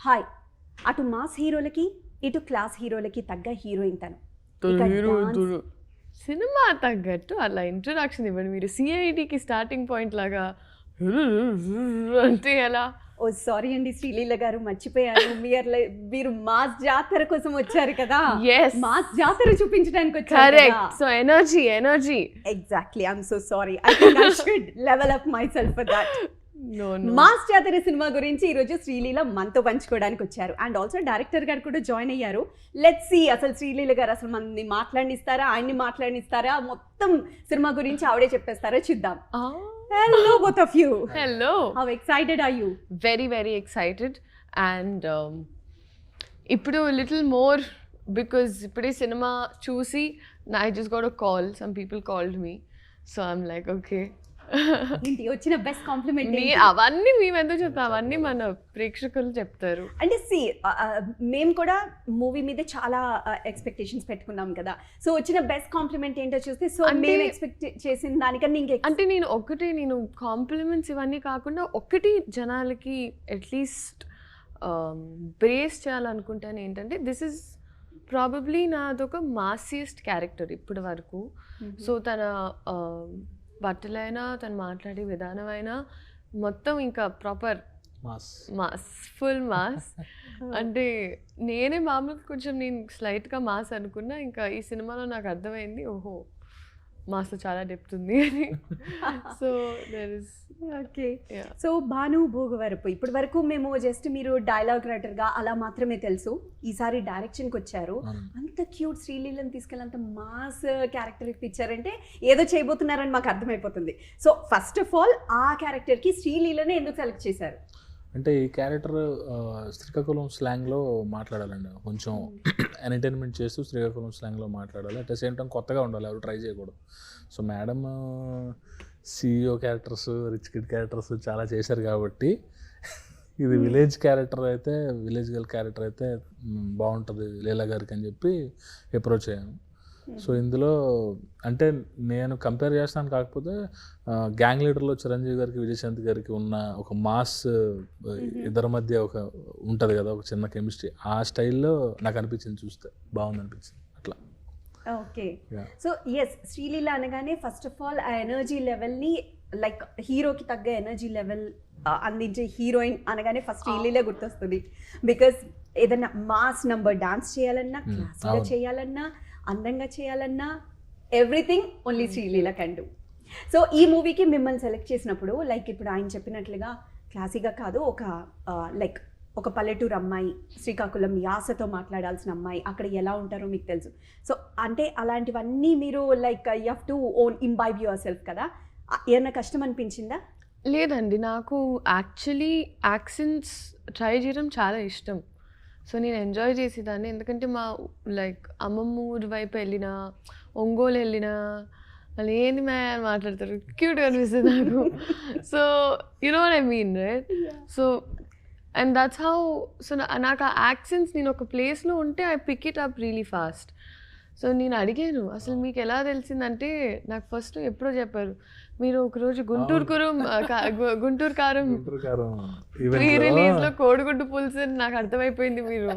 Hi, అటు mass హీరోలకి ఇటు క్లాస్ హీరోలకి తగ్గ హీరోయిన్ తను. సినిమా తగ్గట్టు అలా ఇంట్రొడక్షన్ ఇవ్వండి. మీరు సిఐడికి స్టార్టింగ్ పాయింట్ లాగా అంటే ఎలా? ఓ సారీ అండి శ్రీలీల గారు, మర్చిపోయారు. మీరు మాస్ జాతర కోసం వచ్చారు కదా. మాస్ జాతర చూపించడానికి వచ్చారు. Correct. So energy exactly. I'm so sorry. I think I should level up my self for that. Mass జాతర సినిమా గురించి ఈరోజు శ్రీలీల మనతో పంచుకోవడానికి వచ్చారు. అండ్ ఆల్సో డైరెక్టర్ గారు కూడా జాయిన్ అయ్యారు. లెట్స్ సీ అసలు శ్రీలీల గారు అసలు మనని మాట్లాడిస్తారా, ఆయన్ని మాట్లాడిస్తారా, మొత్తం సినిమా గురించి ఆవిడే చెప్పేస్తారా చూద్దాం. Hello both of you. Hello. How excited are you? Very excited. And ఇప్పుడు little more because ఇప్పుడే సినిమా చూసి I just got a call. Some people called me. So I'm like, okay. ఏంటి వచ్చిన బెస్ట్ కాంప్లిమెంట్? అవన్నీ మేము ఎందుకు చెప్తాం, అవన్నీ మన ప్రేక్షకులు చెప్తారు. అంటే సి మేము కూడా మూవీ మీద చాలా ఎక్స్పెక్టేషన్స్ పెట్టుకున్నాం కదా. సో వచ్చిన బెస్ట్ కాంప్లిమెంట్ ఏంటో చూస్తే సో మేము ఎక్స్పెక్ట్ చేసిన దానికన్నా ఇంకా అంటే నేను కాంప్లిమెంట్స్ ఇవన్నీ కాకుండా ఒకటి జనాలకి అట్లీస్ట్ బ్రేస్ చేయాలనుకుంటాను. ఏంటంటే దిస్ ఇస్ ప్రాబబ్లీ నాదొక మాసియస్ట్ క్యారెక్టర్ ఇప్పటి వరకు. సో తన బట్టలైనా తను మాట్లాడే విధానం అయినా మొత్తం ఇంకా ప్రాపర్ మాస్, ఫుల్ మాస్. అంటే నేనే మామూలుగా కొంచెం నేను స్లైట్గా మాస్ అనుకున్నా, ఇంకా ఈ సినిమాలో నాకు అర్థమైంది ఓహో మాస్లో చాలా డెప్త్ ఉంది అని. So there is okay. So Bhanu Bhogavarapu ఇప్పటి వరకు మేము జస్ట్ మీరు డైలాగ్ రైటర్గా అలా మాత్రమే తెలుసు. ఈసారి డైరెక్షన్కి వచ్చారు. అంత క్యూట్ శ్రీలీలను తీసుకెళ్ళి అంత మాస్ క్యారెక్టర్ ఇప్పించారంటే ఏదో చేయబోతున్నారని మాకు అర్థమైపోతుంది. సో ఫస్ట్ ఆఫ్ ఆల్ ఆ క్యారెక్టర్కి శ్రీలీలనే ఎందుకు సెలెక్ట్ చేశారు? అంటే ఈ క్యారెక్టర్ శ్రీకాకుళం స్లాంగ్లో మాట్లాడాలండి. కొంచెం ఎంటర్టైన్మెంట్ చేస్తూ శ్రీకాకుళం స్లాంగ్లో మాట్లాడాలి. అట్ ద సేమ్ టైం కొత్తగా ఉండాలి, ఎవరు ట్రై చేయకూడదు. So madam CEO characters, rich kid characters చాలా చేశారు కాబట్టి ఇది విలేజ్ క్యారెక్టర్ అయితే, విలేజ్ గర్ల్ క్యారెక్టర్ అయితే బాగుంటుంది లీలా గారికి అని చెప్పి అప్రోచ్ అయ్యాను. సో ఇందులో అంటే నేను కంపేర్ చేస్తాను, కాకపోతే గ్యాంగ్ లీడర్లో చిరంజీవి గారికి విజయశాంతి గారికి ఉన్న ఒక మాస్ ఇద్దరి మధ్య ఒక ఉంటుంది కదా, ఒక చిన్న కెమిస్ట్రీ, ఆ స్టైల్లో నాకు అనిపించింది, చూస్తే బాగుంది అనిపించింది అట్లా. ఓకే. సో ఎస్, శ్రీలీల అనగానే ఫస్ట్ ఆఫ్ ఆల్ ఆ ఎనర్జీ లెవెల్ని లైక్ హీరోకి తగ్గ ఎనర్జీ లెవెల్ అందించే హీరోయిన్ అనగానే ఫస్ట్ శ్రీలీల గుర్తొస్తుంది. బికాస్ ఏదైనా మాస్ నంబర్ డాన్స్ చేయాలన్నా, క్లాస్గా చేయాలన్నా, అందంగా చేయాలన్నా everything only Sreeleela can do. So ఈ మూవీకి మిమ్మల్ని సెలెక్ట్ చేసినప్పుడు లైక్ ఇప్పుడు ఆయన చెప్పినట్లుగా క్లాసీగా కాదు, ఒక లైక్ ఒక పల్లెటూరు అమ్మాయి, శ్రీకాకుళం యాసతో మాట్లాడాల్సిన అమ్మాయి, అక్కడ ఎలా ఉంటారో మీకు తెలుసు. సో అంటే అలాంటివన్నీ మీరు like you have to own imbibe your self కదా. ఏమైనా కష్టం అనిపించిందా? లేదండి, నాకు యాక్చువల్లీ యాక్సెంట్స్ ట్రై చేయడం చాలా ఇష్టం. సో నేను ఎంజాయ్ చేసేదాన్ని, ఎందుకంటే మా లైక్ అమ్మమ్మ ఊరి వైపు వెళ్ళినా, ఒంగోలు వెళ్ళినా వాళ్ళు ఏంది మ్యా అని మాట్లాడతారు, క్యూట్గా అనిపిస్తుంది నాకు. So you know what I mean, right? So and that's how. So నాకు ఆ యాక్సెంట్స్, నేను ఒక ప్లేస్లో ఉంటే I pick it up really fast. So నేను అడిగాను అసలు మీకు ఎలా తెలిసిందంటే, నాకు ఫస్ట్ ఎప్పుడో చెప్పారు, మీరు ఒకరోజు గుంటూరు కారం ప్రీ రిలీజ్లో కోడిగుడ్డు పులుసు అని నాకు అర్థమైపోయింది. మీరు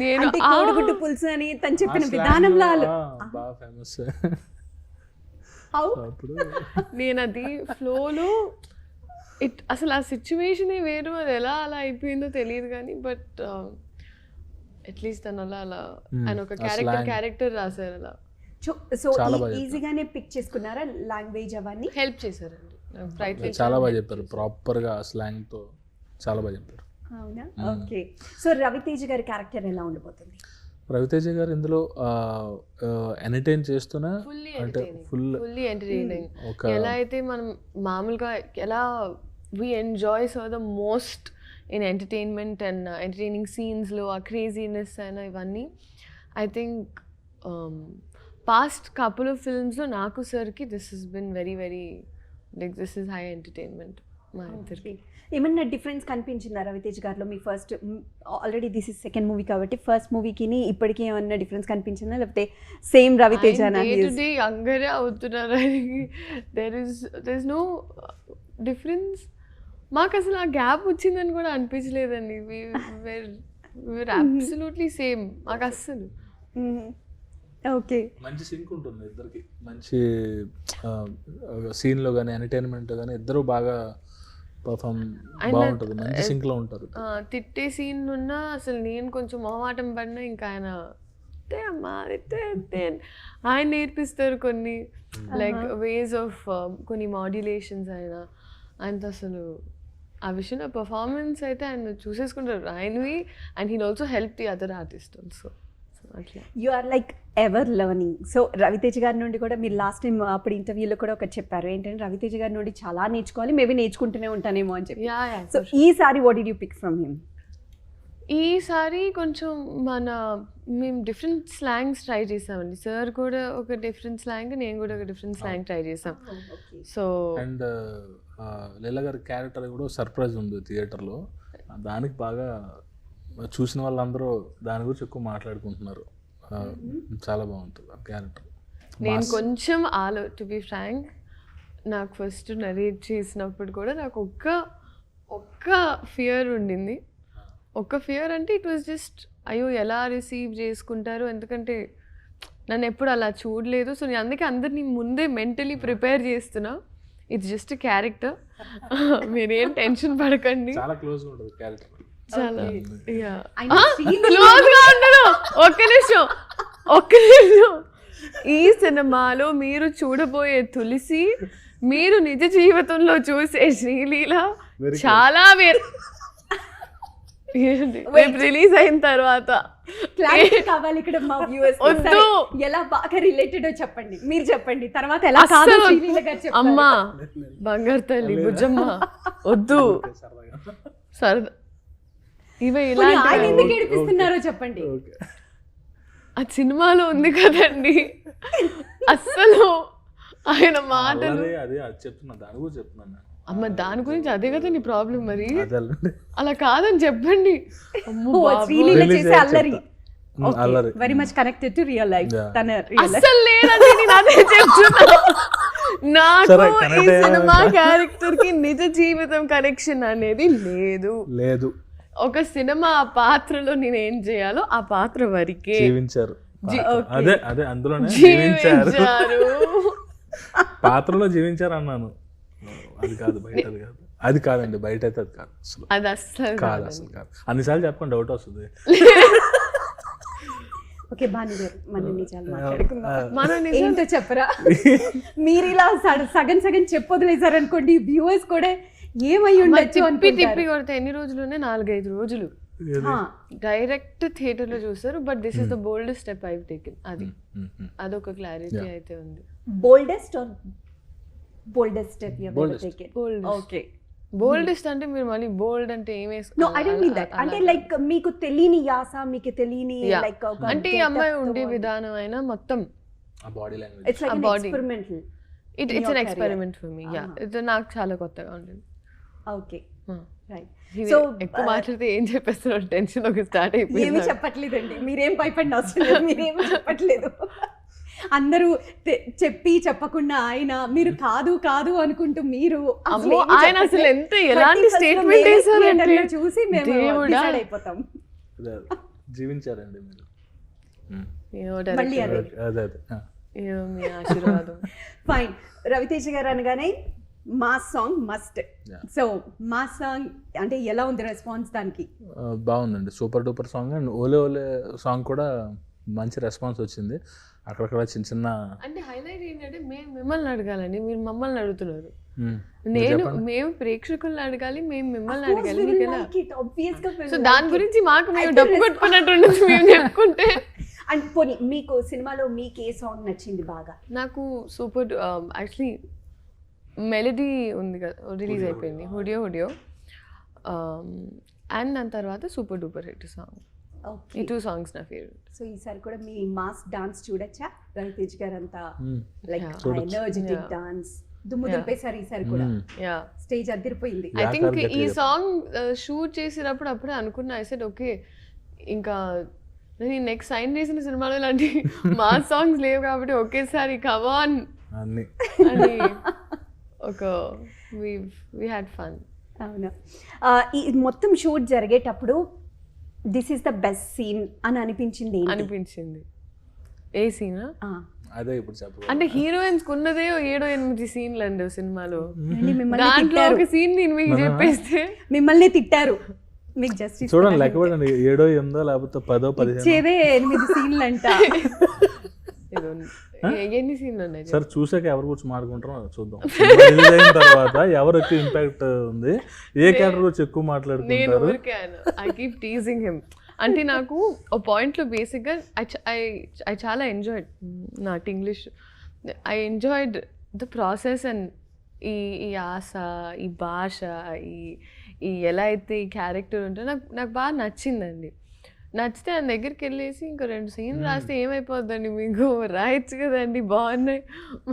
నేను కోడిగుడ్డు పులుసు అని తను చెప్పిన విధానంలో నేను అది ఫ్లోలో అసలు ఆ సిచ్యువేషనే వేరు, అది ఎలా అలా అయిపోయిందో తెలియదు కానీ, బట్ అట్లీస్ట్ తను అలా ఆయన ఒక క్యారెక్టర్ రాశారు అలా. సో ఈజీగానే పిక్ చేసుకున్నారా లాంగ్వేజ్? అవన్నీ హెల్ప్ చేశారండి, చాలా బాగా చెప్పారు, ప్రాపర్గా స్లాంగ్తో చాలా బాగా చెప్పారు. అవునా? ఓకే. సో రవితేజ గారి క్యారెక్టర్ ఎలా ఉండబోతుంది? రవితేజ గారు ఇందులో ఎంటర్టైన్ చేస్తున్నా, అంటే ఫుల్లీ ఎంటర్టైనింగ్. ఎలా అయితే మనం మామూలుగా ఎలా we enjoy so the most in entertainment and entertaining scenes lo a craziness and ivanni, I think past couple of films lo naaku sir ki this has been very like this is high entertainment మా ఇద్దరికి. ఏమన్నా difference కనిపించిందా రవితేజ్ గారిలో? మీ first already this is second movie కాబట్టి first మూవీకి ఇప్పటికీ ఏమన్నా డిఫరెన్స్ కనిపించిందా, లేకపోతే సేమ్ రవితేజ్ యంగరే అవుతున్నారు? there is no difference. మాకు అసలు ఆ గ్యాప్ వచ్చిందని కూడా అనిపించలేదండి. Absolutely same. మాకు అస్సలు ఓకే, మంచి సింక్ ఉంటుంది ఇద్దరికి, మంచి సీన్లో కానీ ఎంటర్టైన్మెంట్ కానీ ఇద్దరు బాగా పర్ఫామ్ బాగుంటుంది, మంచి సింక్లో ఉంటారు. తిట్టే సీన్ ఉన్నా అసలు నేను కొంచెం మొహమాటం పడినా ఇంకా ఆయన అమ్మా ఆయన నేర్పిస్తారు కొన్ని లైక్ వేస్ ఆఫ్ కొన్ని మాడ్యులేషన్స్. ఆయనతో అసలు ఆ విషయంలో పర్ఫార్మెన్స్ అయితే ఆయన చూసేసుకుంటారు ఆయనవి. And he'll also help the other artist also. అట్లా you are like ever learning. So Raviteja గారి నుండి కూడా మీరు లాస్ట్ టైం అప్పుడు ఇంటర్వ్యూలో కూడా ఒకటి చెప్పారు, ఏంటంటే రవితేజ గారి నుండి చాలా నేర్చుకోవాలి, మేబీ నేర్చుకుంటూనే ఉంటానేమో అని చెప్పి. సో ఈసారి what did you pick from him? ఈసారి కొంచెం మేము డిఫరెంట్ స్లాంగ్స్ ట్రై చేసామండి. సార్ కూడా ఒక డిఫరెంట్ స్లాంగ్, నేను కూడా ఒక డిఫరెంట్ స్లాంగ్ ట్రై చేసాం. సో అండ్ లీలా గారి క్యారెక్టర్ కూడా సర్ప్రైజ్ ఉంది థియేటర్లో, దానికి బాగా చూసిన వాళ్ళందరూ దాని గురించి ఎక్కువ మాట్లాడుకుంటున్నారు. చాలా బాగుంటుంది ఆ క్యారెక్టర్. నేను కొంచెం టు బి ఫ్రాంక్, నాకు ఫస్ట్ నరేట్ చేసినప్పుడు కూడా నాకు ఒక్క ఫియర్ ఉండింది. ఒక్క ఫియర్ అంటే ఇట్ వాజ్ జస్ట్ అయ్యో ఎలా రిసీవ్ చేసుకుంటారు, ఎందుకంటే నన్ను ఎప్పుడు అలా చూడలేదు. సో నేను అందుకే అందరినీ ముందే మెంటలీ ప్రిపేర్ చేస్తున్నా. ఇట్స్ జస్ట్ క్యారెక్టర్, మీరేం టెన్షన్ పడకండి. చాలా క్లోజ్గా ఉంటుంది క్యారెక్టర్, చాలా క్లోజ్గా ఉండదు. ఒక్క నిమిషం. ఈ సినిమాలో మీరు చూడబోయే తులసి మీరు నిజ జీవితంలో చూసే శ్రీలీల చాలా వేరు. రిలీజ్ అయిన తర్వాత కావాలి ఇక్కడ మా వ్యూవర్స్ వద్దు, ఎలా బాగా రిలేటెడ్ చెప్పండి, మీరు చెప్పండి తర్వాత ఎలా కాదు శ్రీలీల గారు చెప్పండి. అమ్మా బంగారు తల్లి బుజ్జమ్మ వద్దు సరదా ఇవే ఇలా ఆయన ఎందుకు ఏడిపిస్తున్నారో చెప్పండి. ఆ సినిమాలో ఉంది కదండి, అస్సలు ఆయన మాటలు. అదే చెప్తున్నా, దాని గురించి చెప్తున్నాను. అమ్మ దాని గురించి అదే కదా నీ ప్రాబ్లం. మరి అలా కాదని చెప్పండి. శ్రీలీల చేసే అల్లరి very much connected to real life. అస్సలు లేదండి, నేను అదే చెప్తున్నా. నాకు ఈ సినిమా క్యారెక్టర్ కి నిజ జీవితం కనెక్షన్ అనేది లేదు. ఒక సినిమా పాత్రలో నేను ఏం చేయాలో ఆ పాత్ర వరకే జీవించారు. అదే అందులోనే జీవించారు, పాత్రలో జీవించారు అన్నాను. అది కాదు బయట, అది కాదండి బయట అయితే అది కాదు, అది అస్సలు కాదు. అన్నిసార్లు చెప్పండి డౌట్ వస్తుంది. ఓకే బాను గారు, మనం నిజాలు మాట్లాడుకుందాం. ఏంటో చెప్పరా? మీరు ఇలా సగం చెప్పొదిలేసారు అనుకోండి, వ్యూవర్స్ కూడా ఏమై ఉండొచ్చు తిప్పి కొడితే ఎన్ని రోజులునే 4-5 రోజులు డైరెక్ట్ థియేటర్ లో చూస్తారు. But this is the boldest step I have taken. అదొక క్లారిటీ అయితే ఉంది. Boldest step you have taken. Okay, boldest అంటే మీరు మళ్ళీ బోల్డ్ అంటే ఏం no I don't mean that. అంటే లైక్ మీకు తెలియని యాస, మీకు తెలియని లైక్ అంటే ఈ అమ్మాయి ఉండే విధానం అయినా మొత్తం ఆ body language, it's like an experimental. It's an experiment for me. ఇది నాకు చాలా కొత్తగా ఉంటుంది. Okay right. సో ఎక్కువ మాట్లాడితే ఏం చెప్పేస్తున్నారు, టెన్షన్ ఒక స్టార్ట్ అయిపోయింది. ఏమీ చెప్పట్లేదండి, మీరేం భయపడిన అవసరం లేదు, మీరేమీ చెప్పట్లేదు. అందరూ చెప్పి చెప్పకుండా ఆయన మీరు కాదు అనుకుంటూ మీరు ఆయన అసలు ఎంత ఎలాంటి స్టేట్మెంట్ వేసారంటే చూసి మేము డిసైడ్ అయిపోతాం. జీవించారండి మీరు. మళ్ళీ అదే మీ ఆశీర్వాదం. ఫైన్. రవితేజ గారు అనగానే mass song must. So mass song అంటే ఎలా ఉంది రెస్పాన్స్ దానికి? బాగుందండి, సూపర్ డూపర్ సాంగ్. అండ్ ఓలే ఓలే సాంగ్ కూడా మంచి రెస్పాన్స్ వచ్చింది. అక్కడక్కడ చిన్న అంటే హైలైట్ ఏంటంటే మేము మిమ్మల్ని అడగాలండి, మీరు మమ్మల్ని అడుగుతున్నారు. మేము ప్రేక్షకులను అడగాలి, మేము మిమ్మల్ని అడగాలి. సో దాని గురించి మాకు మేము డబ్బు కొట్టుకున్నట్టు మేము చెప్పుకుంటే. అండ్ పోనీ మీకు సినిమాలో మీకు ఏ సాంగ్ నచ్చింది బాగా? నాకు సూపర్ యాక్చువల్లీ మెలడీ ఉంది కదా, రిలీజ్ అయిపోయింది, హుడియో. అండ్ దాని తర్వాత సూపర్ డూపర్ హిట్ సాంగ్. ఈ 2 సాంగ్స్ నా ఫేవరెట్. సో ఈసారి కూడా మీ మాస్ డాన్స్ చూడొచ్చా? రవితేజ్ గారు అంతా లైక్ ఎనర్జెటిక్ డాన్స్ దుమ్ము దులిపేశారు ఈసారి కూడా. స్టేజ్ అదిరిపోయింది. ఐ థింక్ ఈ సాంగ్ షూట్ చేసినప్పుడు అప్పుడే అనుకున్నా, ఐ సెడ్ ఓకే ఇంకా నేను నెక్స్ట్ సైన్ చేసిన సినిమాలో ఇలాంటి మాస్ సాంగ్స్ లేవు కాబట్టి ఒకేసారి కమాన్ అని ఒక we had fun. అవును. ఈ మొత్తం షూట్ జరిగేటప్పుడు this is the best scene అని అనిపించింది ఏంటి? అనిపించింది ఏ సీనా? అదే ఇప్పుడు చెప్పు. అంటే హీరోయిన్స్ ఉన్నదే 7-8 సీన్లు అండి సినిమాలో. ఏంటి మిమ్మల్ని దాంట్లో తిట్టారు, ఒక సీన్ నేను మీకు చెప్పేస్తే మిమ్మల్ని తిట్టారు, మీకు జస్టిస్ చూడండి లెక్కపడండి 7, 8 లేకపోతే 10, 15. ఇచ్చేదే 8 సీన్లు అంట. ఎన్ని సీన్లు ఉన్నాయి? సరే చూసాక ఎవరు కూర్చొని మాట్లాడుకుంటారో చూద్దాం. రిలీజ్ అయిన తర్వాత ఎవరు ఎక్కువ ఇంపాక్ట్ ఉంది, ఏ క్యారెక్టర్ గురించి ఎక్కువ నేను మాట్లాడుకుంటారు. ఊరికే ఐ కీప్ టీజింగ్ హిమ్. అంటే నాకు ఓ పాయింట్లో బేసిక్గా ఐ చాలా enjoyed not English. I enjoyed the process and ఈ ఆశ, ఈ భాష, ఈ ఎలా అయితే ఈ క్యారెక్టర్ ఉంటే నాకు బాగా నచ్చిందండి. నచ్చితే ఆయన దగ్గరికి వెళ్ళేసి ఇంకో 2 సీన్లు రాస్తే ఏమైపోద్దండి, మీకు రాయొచ్చు కదండి, బాగున్నాయి,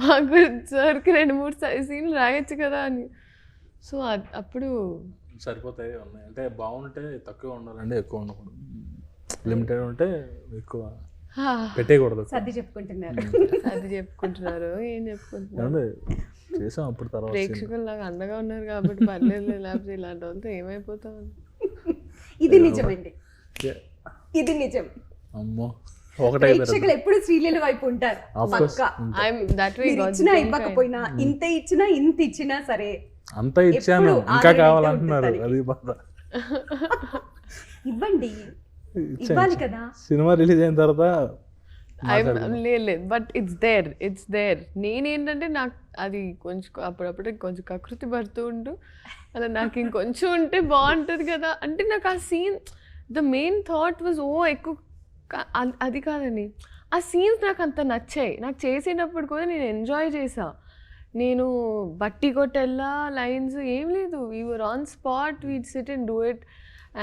మాకు సార్కి 2-3 సీన్లు రాయొచ్చు కదా అని. సో అప్పుడు సరిపోతాయి ఉన్నాయి అంటే బాగుంటే తక్కువ ఉండాలండి, ఎక్కువ ఉండకూడదు. లిమిటెడ్ ఉంటే ఎక్కువ పెట్టేయకూడదు. సర్ది చెప్పుకుంటున్నారు. అది చెప్పుకుంటున్నారు, ఏం చెప్పుకుంటున్నారు. చేసాం అప్పుడు తర్వాత ప్రేక్షకులు నాకు అండగా ఉన్నారు కాబట్టి పర్లేదు, లేకపోతే ఇలాంటి వాళ్ళతో ఏమైపోతాం. ఇది నిజమండి, ఇది నిజం. అమ్మో ఒకటే ప్రేక్షకులు ఎప్పుడు శ్రీలీల వైపు ఉంటారు. మీరు ఇచ్చినా ఇవ్వకపోయినా, ఇంత ఇచ్చినా ఇంత ఇచ్చినా సరే అంత ఇచ్చాను ఇంకా కావాలంటున్నారు, అది బాధ. ఇవ్వండి, ఇవ్వాలి కదా. సినిమా రిలీజ్ అయిన తర్వాత లేదు, బట్ ఇట్స్ దేర్. నేనేంటంటే నాకు అది కొంచెం అప్పుడప్పుడు కొంచెం కకృతి పడుతూ ఉంటూ అలా నాకు ఇంకొంచెం ఉంటే బాగుంటుంది కదా. అంటే నాకు ఆ scene the main thought was ఎక్కువ అది కాదండి, ఆ సీన్స్ నాకు అంత నచ్చాయి. నాకు చేసేటప్పుడు కూడా నేను ఎంజాయ్ చేసా. నేను బట్టి కొట్టెల్లా లైన్స్ ఏం లేదు, we were on spot, we SIT and do it.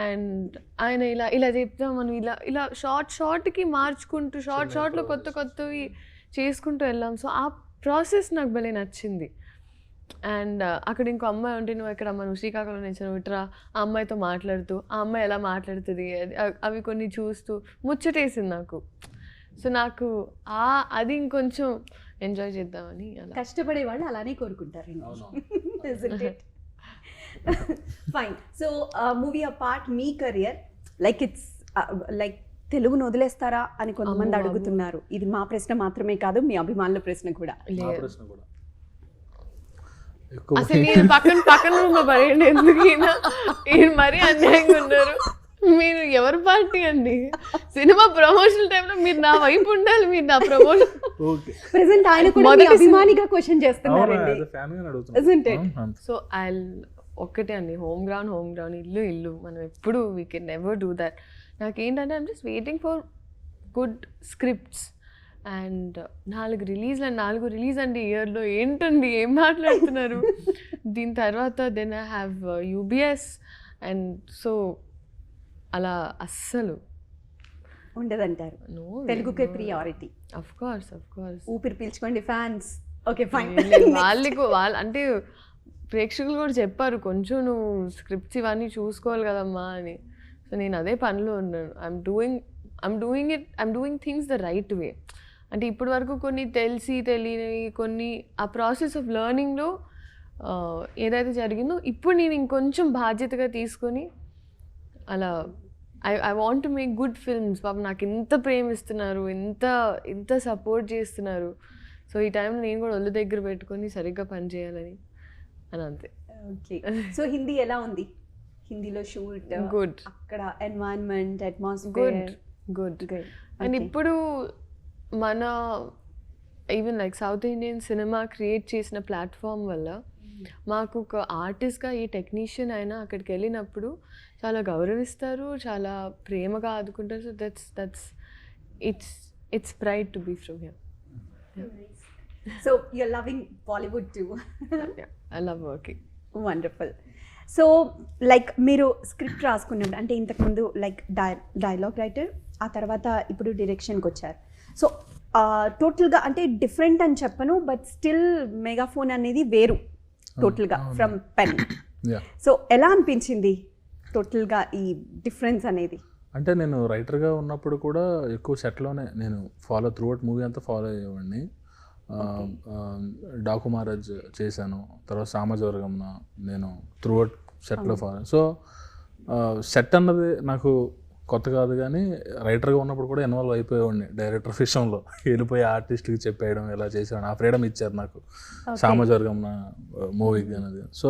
And ఆయన ఇలా చెప్తాం, మనం ఇలా షార్ట్కి మార్చుకుంటూ షార్ట్లో కొత్తవి చేసుకుంటూ వెళ్ళాం. సో ఆ ప్రాసెస్ నాకు భలే నచ్చింది. అండ్ అక్కడ ఇంకో అమ్మాయి ఉంటే, నువ్వు ఎక్కడ నువ్వు శ్రీకాకుళం నుంచి నువ్వు ఇట్రా, ఆ అమ్మాయితో మాట్లాడుతూ ఆ అమ్మాయి ఎలా మాట్లాడుతుంది అవి కొన్ని చూస్తూ ముచ్చటేసింది నాకు. సో నాకు అది ఇంకొంచెం ఎంజాయ్ చేద్దామని. అలా కష్టపడే వాళ్ళు అలానే కోరుకుంటారు. Fine. So movie apart, me career it's like తెలుగును వదిలేస్తారా అని కొంతమంది అడుగుతున్నారు. ఇది మా ప్రశ్న మాత్రమే కాదు, మీ అభిమానుల ప్రశ్న కూడా. అసలు నేను పక్కన రూమ్ లో పడేయండి, ఎందుకు ఈయన మరీ అన్యాయంగా ఉన్నారు. మీరు ఎవరి పార్టీ అండి? సినిమా ప్రమోషన్ టైంలో మీరు నా వైపు ఉండాలి, మీరు నా ప్రమోషన్. ప్రెజెంట్ ఆయన కూడా మీ అభిమానిగా క్వశ్చన్ చేస్తున్నారండి. సో ఒక్కటే అండి, హోమ్ గ్రౌండ్, ఇల్లు మనం ఎప్పుడు we can never do that. నాకేంటంటే I'm just waiting for good scripts. And 4 release అండి ఇయర్లో. ఏంటండి ఏం మాట్లాడుతున్నారు? దీని తర్వాత then I have UBS. And so అలా అస్సలు ఉండదంటారు. తెలుగుకే ప్రియారిటీ. అఫ్ కోర్స్ ఊపిరి పీల్చుకోండి ఫ్యాన్స్. Okay fine. వాళ్ళు అంటే ప్రేక్షకులు కూడా చెప్పారు, కొంచెం నువ్వు స్క్రిప్ట్స్ ఇవన్నీ చూసుకోవాలి కదమ్మా అని. సో నేను అదే పనిలో ఉన్నాను. I'm doing things the right way. అంటే ఇప్పటి వరకు కొన్ని తెలియనివి, కొన్ని ఆ ప్రాసెస్ ఆఫ్ లెర్నింగ్లో ఏదైతే జరిగిందో ఇప్పుడు నేను ఇంకొంచెం బాధ్యతగా తీసుకొని అలా I want to make good films. పాపం నాకు ఇంత ప్రేమిస్తున్నారు, ఇంత సపోర్ట్ చేస్తున్నారు. సో ఈ టైంలో నేను కూడా ఒళ్ళు దగ్గర పెట్టుకొని సరిగ్గా పని చేయాలని అని అంతే. ఓకే. సో హిందీ ఎలా ఉంది? హిందీలో షూట్ గుడ్, అక్కడ ఎన్వైరన్మెంట్, అట్మాస్ఫియర్ గుడ్. అండ్ ఇప్పుడు మన even like south Indian cinema create చేసిన ప్లాట్ఫామ్ వల్ల మాకు ఒక ఆర్టిస్ట్గా ఏ టెక్నీషియన్ అయినా అక్కడికి వెళ్ళినప్పుడు చాలా గౌరవిస్తారు, చాలా ప్రేమగా ఆదుకుంటారు. So that's it's pride to be from here. So you're loving Bollywood too. Yeah, I love working. Wonderful. So like మీరు స్క్రిప్ట్ రాసుకున్నప్పుడు, అంటే ఇంతకుముందు లైక్ డైలాగ్ రైటర్, ఆ తర్వాత ఇప్పుడు డైరెక్షన్కి వచ్చారు. సో టోటల్గా అంటే డిఫరెంట్ అని చెప్పను, బట్ స్టిల్ మెగాఫోన్ అనేది వేరు టోటల్గా ఫ్రమ్ పెన్. సో ఎలా అనిపించింది టోటల్గా ఈ డిఫరెన్స్ అనేది? అంటే నేను రైటర్గా ఉన్నప్పుడు కూడా ఎక్కువ సెట్లోనే నేను త్రూఅవుట్ మూవీ అంతా ఫాలో అయ్యేవాడిని. డాకు మహారాజ్ చేశాను, తర్వాత సామాజవర్గంన నేను త్రూఅవుట్ సెట్లో ఫారెన్. సో సెట్ అన్నది నాకు కొత్త కాదు, కానీ రైటర్గా ఉన్నప్పుడు కూడా ఇన్వాల్వ్ అయిపోయేవాడిని డైరెక్టర్ విషయంలో. వెళ్ళిపోయి ఆర్టిస్ట్కి చెప్పేయడం ఇలా చేసేవాడిని. ఆ ఫ్రీడమ్ ఇచ్చారు నాకు సామజవర్గం మూవీకి అనేది. సో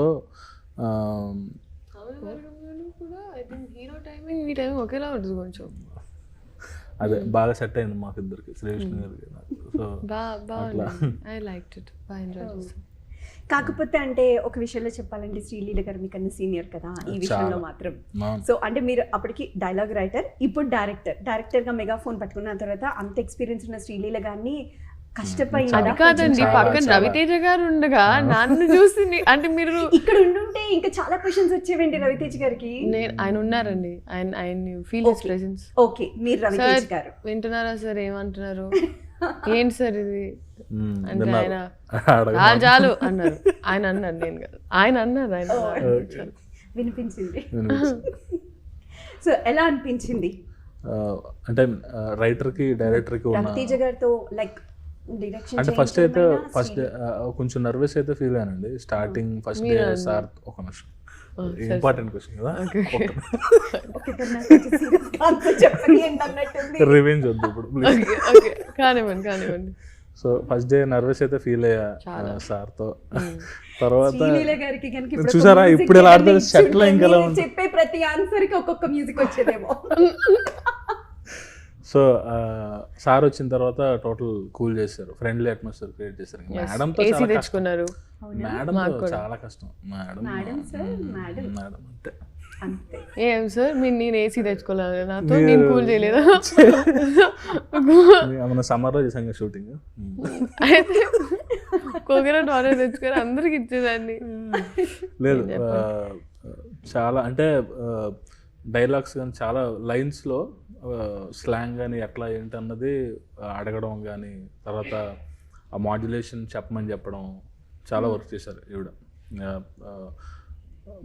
కూడా ఐ థింక్ హీరో టైమింగ్ ఈ టైమింగ్ ఒకేలా ఉంటుంది కొంచెం. అదే బాగా సెట్ అయింది మాకు ఇద్దరికి, శ్రీకృష్ణ గారికి నాకు. సో బాగుంది, ఐ లైక్ ఇట్, బాగా ఎంజాయ్ చేస్తాను. కాకపోతే అంటే ఒక విషయంలో చెప్పాలంటే శ్రీలీల గారు మీకన్నా సీనియర్ కదా ఈ విషయంలో మాత్రం. సో అంటే మీరు అప్పటికి డైలాగ్ రైటర్, ఇప్పుడు డైరెక్టర్గా మెగాఫోన్ పట్టుకున్న తర్వాత అంత ఎక్స్పీరియన్స్ ఉన్న శ్రీలీల గారిని కష్టపడి అది కాదండి, పక్కన రవితేజ గారు ఉండగా నన్ను చూసి అంటే మీరు ఇక్కడ ఉండుంటే ఇంకా చాలా క్వశ్చన్స్ వచ్చేవండి రవితేజ గారికి. ఆయన ఉన్నారండి, ఆయన ఫీల్ హిస్ ప్రెజెన్స్. ఓకే, మీరు రవితేజ గారు వింటున్నారా సార్, ఏమంటున్నారు, ఏంటి సార్ ఇది అంటే ఆయన చాలు అన్నారు. ఆయన అన్నారు, నేను కాదు, ఆయన అన్నారు. ఆయన వినిపించింది. సో ఎలా అనిపించింది అంటే రైటర్కి డైరెక్టర్కి రవితేజ గారితో లైక్ డైరెక్షన్? అంటే ఫస్ట్ అయితే కొంచెం నర్వస్ అయితే ఫీల్ అయ్యానండి స్టార్టింగ్ ఫస్ట్ డే. సార్ ఒక నిమిషం, ఇంపార్టెంట్ క్వశ్చన్ కదా, రివెంజ్ వద్దు ఇప్పుడు. కానివ్వండి. సో ఫస్ట్ డే నర్వస్ అయితే ఫీల్ అయ్యా సార్తో. తర్వాత చూసారా ఇప్పుడు ఎలా ఆడుతుంది షర్ట్ లో ఇంకా చెప్పే ప్రతి ఆన్సర్ కి ఒక్కొక్క మ్యూజిక్ వచ్చేదేమో. సో సార్ వచ్చిన తర్వాత టోటల్ కూల్ చేశారు, ఫ్రెండ్లీ అట్మాస్ఫియర్ క్రియేట్ చేశారు. మేడంతో తెచ్చుకున్నారు, మేడం చాలా కష్టం. మేడం అంటే ఏం సార్ నేను ఏసీ తెచ్చుకోలేదు, నాతో నేను కూల్ చేయలేదా? మన సమ్మర్లో చేసాం షూటింగ్, అయితే కోకోనట్ వాటర్ తెచ్చుకొని అందరికి ఇచ్చేదాన్ని. లేదు చాలా అంటే డైలాగ్స్ కానీ చాలా లైన్స్లో స్లాంగ్ కానీ ఎట్లా ఏంటి అన్నది అడగడం కానీ, తర్వాత ఆ మాడ్యులేషన్ చెప్పడం చాలా వర్క్ చేశారు ఈవిడ.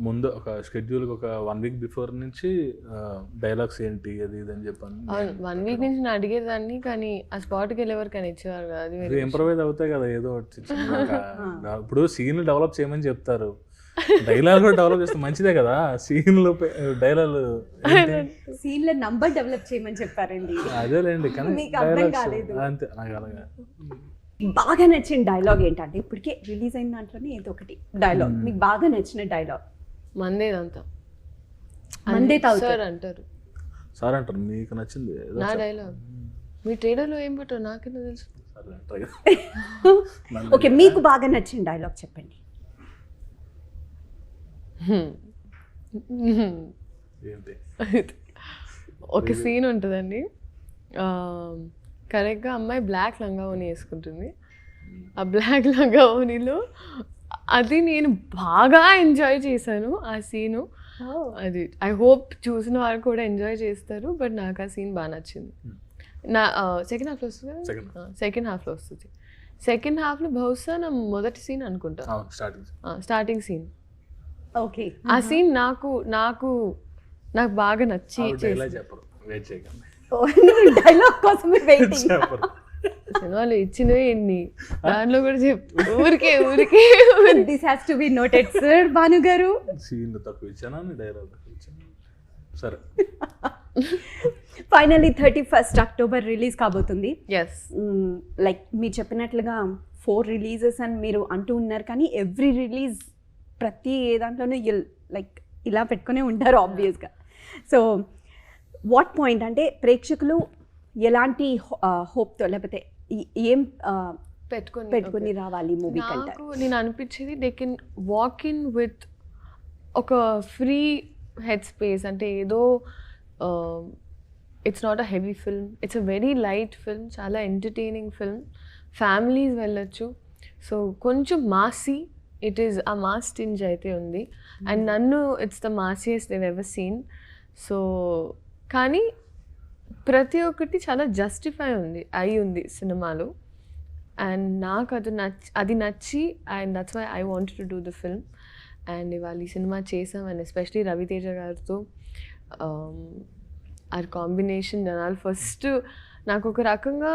ముందు ఒక షెడ్యూల్కి ఒక 1 వీక్ బిఫోర్ నుంచి డైలాగ్స్ ఏంటి అది ఇది అని చెప్పాను. 1 వీక్ నుంచి నేను అడిగేదాన్ని, కానీ ఆ స్పాట్కి వెళ్ళేవారు కానీ ఇచ్చేవారు కదా. అది ఇంప్రవైజ్ అవుతాయి కదా ఏదో ఒకటి. ఇప్పుడు సీన్లు డెవలప్ చేయమని చెప్తారు, డైలాగ్ కూడా డెవలప్ చేస్తే మంచిదే కదా. సీన్లు డైలాగ్ సీన్ల నంబర్ డెవలప్ చేయమని చెప్పారండి. అదేలేండి, కానీ మీకు అర్థం కాలేదు అంతే. నాకు అలాగా బాగా నచ్చిన డైలాగ్ ఏంటంటే ఇప్పటికే రిలీజ్ అయిన దాంట్లోనే ఏదో ఒకటి డైలాగ్ మీకు బాగా నచ్చిన డైలాగ్? మందేదంతా మందే సార్ అంటారు. సార్ అంటారు మీకు నచ్చింది నా డైలాగ్ మీ ట్రైలర్లో ఏం పెట్టారు నాకెందుకు తెలుసు. ఓకే, మీకు బాగా నచ్చిన డైలాగ్ చెప్పండి. ఒక సీన్ ఉంటుందండి, కరెక్ట్గా అమ్మాయి బ్లాక్ లంగావోని వేసుకుంటుంది. ఆ బ్లాక్ లంగావోనిలో అది నేను బాగా ఎంజాయ్ చేశాను ఆ సీను. అది ఐ హోప్ చూసిన వారు కూడా ఎంజాయ్ చేస్తారు. బట్ నాకు ఆ సీన్ బాగా నచ్చింది. నా సెకండ్ హాఫ్లో వస్తుంది కదా, సెకండ్ హాఫ్లో వస్తుంది. సెకండ్ హాఫ్లో బహుశా నా మొదటి సీన్ అనుకుంటా, స్టార్టింగ్ సీన్. ఓకే, ఆ సీన్ నాకు బాగా నచ్చి డైలాగ్ కోసమే వెయిటింగ్. సినిమాలు ఇచ్చినవి ఎన్ని, దాంట్లో కూడా చెప్పు ఊరికే this has to be noted sir. Bhanu గారు సీన్ తక్కువ ఇచ్చానా, డైలాగ్ తక్కువ ఇచ్చానా? సరే, ఫైనల్లీ 31st అక్టోబర్ రిలీజ్ కాబోతుంది. ఎస్, లైక్ మీరు చెప్పినట్లుగా 4 రిలీజెస్ అని మీరు అంటూ ఉన్నారు, కానీ ఎవ్రీ రిలీజ్ ప్రతి ఏ దాంట్లోనూ లైక్ ఇలా పెట్టుకునే ఉంటారు ఆబ్వియస్గా. సో వాట్ పాయింట్ అంటే ప్రేక్షకులు ఎలాంటి హోప్తో లేకపోతే ఏం పెట్టుకొని రావాలి మూవీ కంటే? నేను అనిపించేది they can walk in with ఒక ఫ్రీ హెడ్ స్పేస్. అంటే ఏదో it's not a heavy film, it's a very light film, చాలా ఎంటర్టైనింగ్ ఫిల్మ్, ఫ్యామిలీస్ వెళ్ళొచ్చు. సో కొంచెం massy, it is a mass tinge అయితే ఉంది. అండ్ నన్ను it's the massiest they've ever seen. So కానీ ప్రతి ఒక్కటి చాలా జస్టిఫై ఉంది సినిమాలో. అండ్ నాకు అది నచ్చి and that's why I wanted to do the film. And ఇవాళ ఈ సినిమా చేసాం. అండ్ ఎస్పెషలీ రవితేజ గారితో ఆ కాంబినేషన్ జనాలు ఫస్ట్ నాకు ఒక రకంగా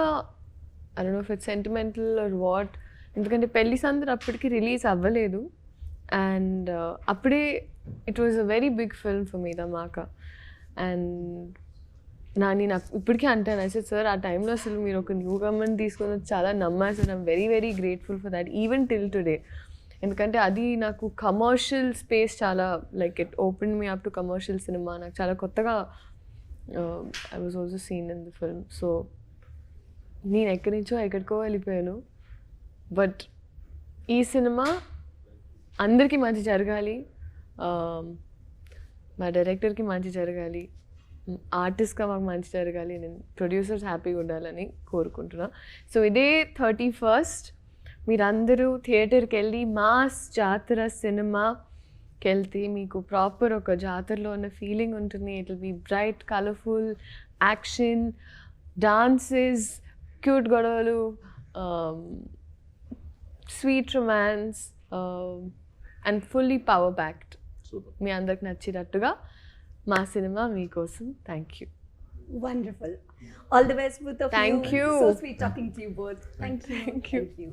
I don't know if it's sentimental or what, ఎందుకంటే పెళ్లి సందర్ అప్పటికి రిలీజ్ అవ్వలేదు. అండ్ అప్పుడే it was a very big film for me Dhamaka. And నేను ఇప్పటికీ అంటాను అయితే సార్ ఆ టైంలో అసలు మీరు ఒక న్యూ కమర్ని తీసుకొని వచ్చి చాలా నమ్మారు sir. I'm very very grateful for that even till today. ఎందుకంటే అది నాకు కమర్షియల్ స్పేస్ చాలా like it open me up to commercial cinema. నాకు చాలా కొత్తగా I was also seen in the film. So నేను ఎక్కడి నుంచో ఎక్కడికో వెళ్ళిపోయాను. బట్ ఈ సినిమా అందరికీ మంచి జరగాలి, మా డైరెక్టర్కి మంచి జరగాలి, ఆర్టిస్ట్గా మాకు మంచి జరగాలి, నేను ప్రొడ్యూసర్స్ హ్యాపీగా ఉండాలని కోరుకుంటున్నా. సో ఇదే 31st మీరందరూ థియేటర్కి వెళ్ళి మాస్ జాతర సినిమాకి వెళ్తే మీకు ప్రాపర్ ఒక జాతరలో ఉన్న ఫీలింగ్ ఉంటుంది. It will be bright, colourful, action, dances, cute గొడవలు, sweet romance and fully power packed. మీ అందరికి నచ్చినట్టుగా మా సినిమా మీకోసం. Thank you. Wonderful. All the best, both of you. Thank you. So sweet talking to you both. Thank you. Thank you. Thank you.